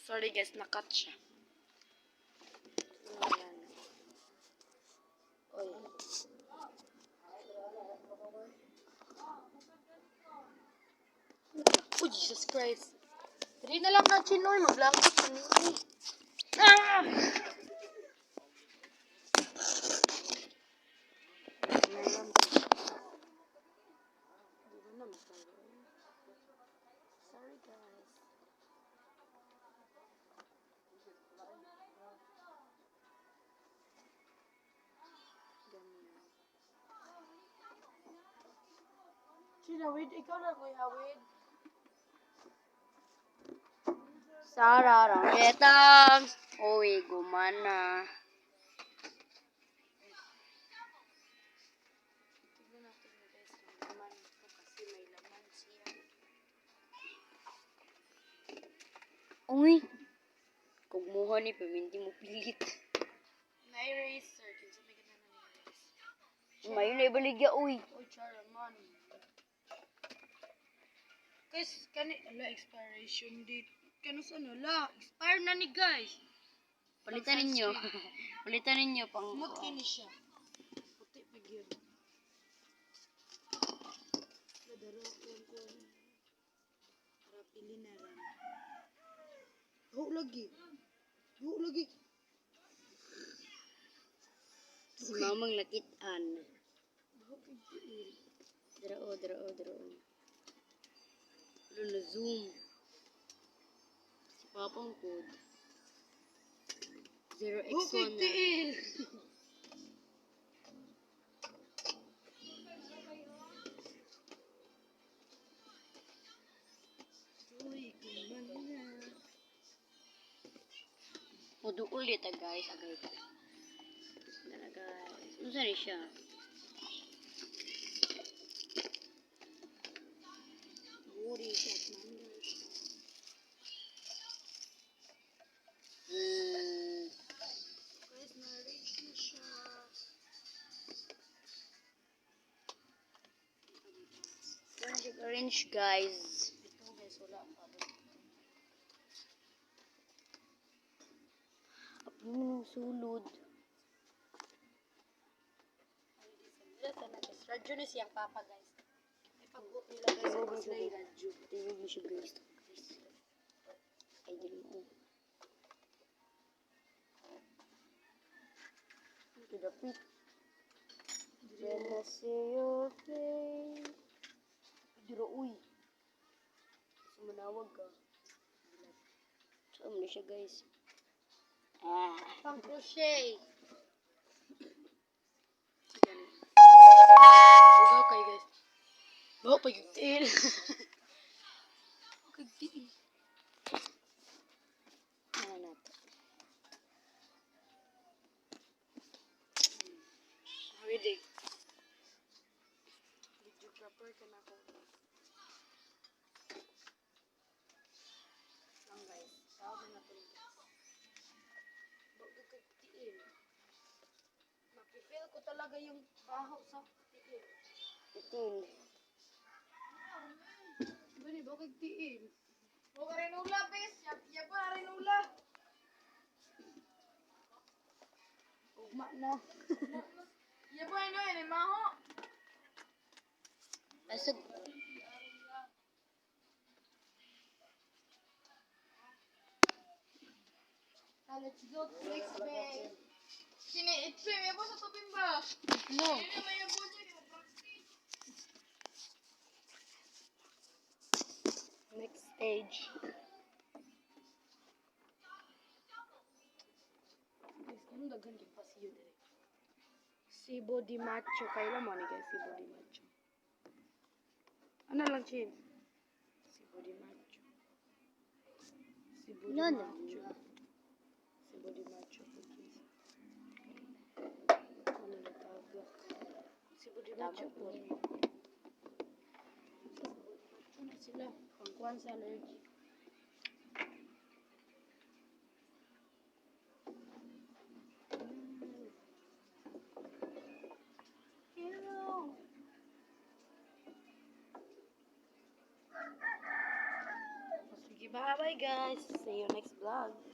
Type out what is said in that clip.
Sorry guys, nakat siya. Ayan. Oy. Oh, Jesus Christ. Dali na lang na chinoy, maglangkot ka niyo. Ah! Sorry guys. Sinawid, ikaw na kuya Hawid. Sararang betang. Uy, gumana. Tignan natin guys yung laman ito kasi may laman siya. Uy. Kugmuha ni paminti mo pilit. Na-eraser. Kinsa may ganda na ni-eraser. Mayon na ibaligya, uy. Uy, charaman. Guys, ala expiration date. Kano sa ano, la. Expire na ni guys. Palitan ninyo. Palitan ninyo pang... Smooth kini siya. Puti pag yun. Ladaro ko. Para pili na rin. Ho lagi. Si mamang nakitaan. Darao. Ano na zoom. Si papang code. 0x1 na. Mudu ulit guys. Agay. Dala guys. Ano saan siya? Buri siya. Guys, na-reach na siya. Orange guys. Ito guys, wala pa. Apong sulod. Radyo na siyang papa guys. May pag-book nila guys. Mas na yung radyo. Tingnan mo siya guys. Ay, dili mo. Ito dapit. Then na sa'yo play. Diro, uy. Kasi manawag ka. Saan mo na siya guys. Pang crochet. Bugaw kayo guys. Bawa pa yung tail. Kagdiin. Ano natin. Ready. Videographer ka na ako. Lang guys. Tawag na natin guys. Bawa kagdiin. Makifeel ko talaga yung baho sa tiil. Tiil. Bani, bawa kagdiin. Bawa ka rin ula, bes. Yaba na rin ula. Ugma na. Yaba na yun, maho. Asag. Let's go to next bay. Sini, itrim, yabo sa tubing ba? No. Next stage. Guys, kanong daghan kay pasiyo dire. Sibo di macho. Kailan mo ni guys, sibo di macho. Ano lang, Chin? Sibo di macho. Sibo di macho. Sibo di macho. Ano na taga? Sibo di macho po. Macho na sila. Pangkuhan sa allergy. Bye-bye guys. See you next vlog.